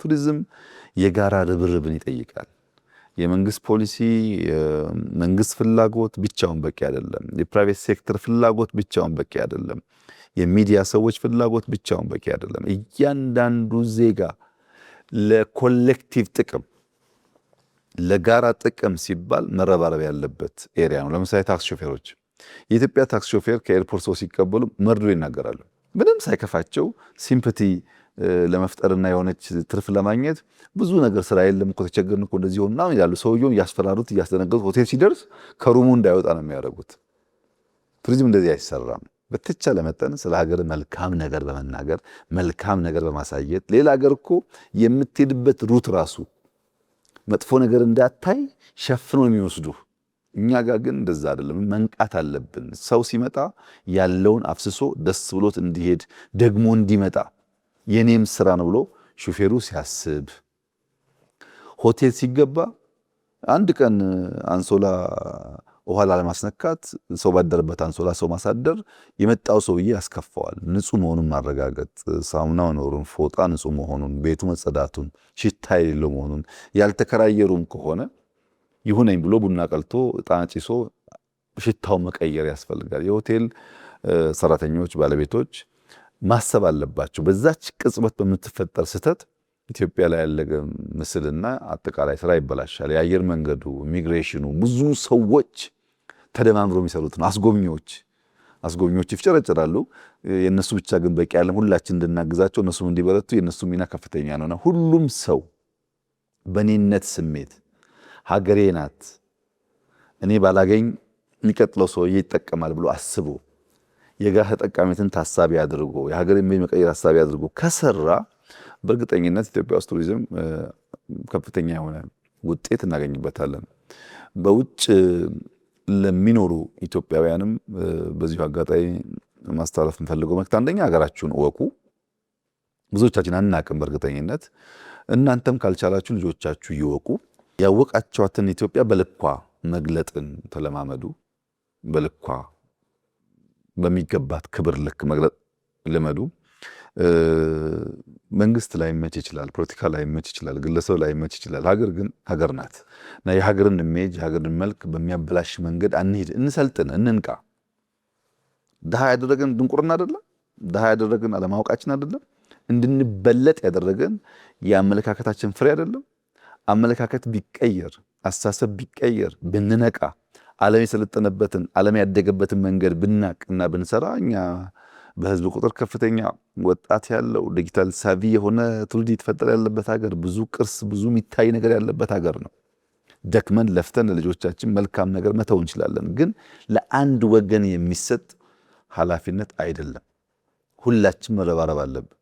ቱሪዝም የጋራ ርብርብን ይጠይቃል። የመንግስት ፖሊሲ፣ የመንግስት ፍላጎት ብቻውን በቂ አይደለም። የፕራይቬት ሴክተር ፍላጎት ብቻውን በቂ አይደለም። የሚዲያ ሰዎች ፍላጎት ብቻውን በቂ አይደለም። እያንዳንዱ ዜጋ ለኮሌክቲቭ ጥቅም ለጋራ ጥቅም ሲባል መረባረብ ያለበት ኤሪያ ነው። ለምሳሌ ታክስ ሾፌሮች፣ የኢትዮጵያ ታክስ ሾፌር ከኤርፖርት ሰው ሲቀበሉ መርዶ ይናገራሉ። ምንም ሳይከፋቸው ሲምፓቲ ለመፍጠርና የሆነች ትርፍ ለማግኘት ብዙ ነገር ስራ የለም እኮ ተቸገርን እኮ እንደዚህ ሆና ይላሉ። ሰውየውን እያስፈራሩት እያስደነገጡት ሆቴል ሲደርስ ከሩሙ እንዳይወጣ ነው የሚያደርጉት። ቱሪዝም እንደዚህ አይሰራም። በተቻለ መጠን ስለ ሀገር መልካም ነገር በመናገር መልካም ነገር በማሳየት ሌላ ሀገር እኮ የምትሄድበት ሩት ራሱ መጥፎ ነገር እንዳታይ ሸፍኖ የሚወስዱ። እኛ ጋር ግን እንደዛ አይደለም። መንቃት አለብን። ሰው ሲመጣ ያለውን አፍስሶ ደስ ብሎት እንዲሄድ ደግሞ እንዲመጣ የኔም ስራ ነው ብሎ ሹፌሩ ሲያስብ፣ ሆቴል ሲገባ አንድ ቀን አንሶላ ውሃ ላለማስነካት ሰው ባደረበት አንሶላ ሰው ማሳደር የመጣው ሰውዬ ያስከፋዋል። ንጹህ መሆኑን ማረጋገጥ፣ ሳሙና መኖሩን፣ ፎጣ ንጹህ መሆኑን፣ ቤቱ መጸዳቱን፣ ሽታ የሌለው መሆኑን፣ ያልተከራየሩም ከሆነ ይሁነኝ ብሎ ቡና ቀልቶ ዕጣን ጭሶ ሽታው መቀየር ያስፈልጋል። የሆቴል ሰራተኞች ባለቤቶች ማሰብ አለባቸው። በዛች ቅጽበት በምትፈጠር ስህተት ኢትዮጵያ ላይ ያለ ምስልና አጠቃላይ ስራ ይበላሻል። የአየር መንገዱ፣ ኢሚግሬሽኑ፣ ብዙ ሰዎች ተደማምሮ የሚሰሩት ነው። አስጎብኚዎች ይፍጨረጨራሉ። የነሱ ብቻ ግን በቂ ያለም ሁላችን እንድናግዛቸው እነሱም እንዲበረቱ የነሱ ሚና ከፍተኛ ነውና ሁሉም ሰው በኔነት ስሜት ሀገሬ ናት እኔ ባላገኝ የሚቀጥለው ሰውዬ ይጠቀማል ብሎ አስቦ የጋራ ተጠቃሚነትን ታሳቢ አድርጎ የሀገርን መቀየር ታሳቢ አድርጎ ከሰራ በእርግጠኝነት ኢትዮጵያ ውስጥ ቱሪዝም ከፍተኛ የሆነ ውጤት እናገኝበታለን። በውጭ ለሚኖሩ ኢትዮጵያውያንም በዚሁ አጋጣሚ ማስተላለፍ የምፈልገው መልእክት አንደኛ ሀገራችሁን እወቁ። ብዙዎቻችን አናቅም በእርግጠኝነት። እናንተም ካልቻላችሁ ልጆቻችሁ ይወቁ። ያወቃቸዋትን ኢትዮጵያ በልኳ መግለጥን ተለማመዱ። በልኳ በሚገባት ክብር ልክ መግለጥ ልመዱ። መንግስት ላይ መች ይችላል፣ ፖለቲካ ላይ መች ይችላል፣ ግለሰብ ላይ መች ይችላል። ሀገር ግን ሀገር ናት እና የሀገርን ኢሜጅ የሀገርን መልክ በሚያበላሽ መንገድ አንሂድ። እንሰልጥን፣ እንንቃ። ድሃ ያደረገን ድንቁርና አይደለም። ድሃ ያደረገን አለማወቃችን አይደለም። እንድንበለጥ ያደረገን የአመለካከታችን ፍሬ አይደለም። አመለካከት ቢቀየር፣ አስተሳሰብ ቢቀየር፣ ብንነቃ፣ ዓለም የሰለጠነበትን ዓለም ያደገበትን መንገድ ብናቅና ብንሰራ እኛ በህዝብ ቁጥር ከፍተኛ ወጣት ያለው ዲጂታል ሳቪ የሆነ ትውልድ የተፈጠረ ያለበት ሀገር፣ ብዙ ቅርስ ብዙ የሚታይ ነገር ያለበት ሀገር ነው። ደክመን ለፍተን ለልጆቻችን መልካም ነገር መተው እንችላለን። ግን ለአንድ ወገን የሚሰጥ ኃላፊነት አይደለም። ሁላችን መረባረብ አለብን።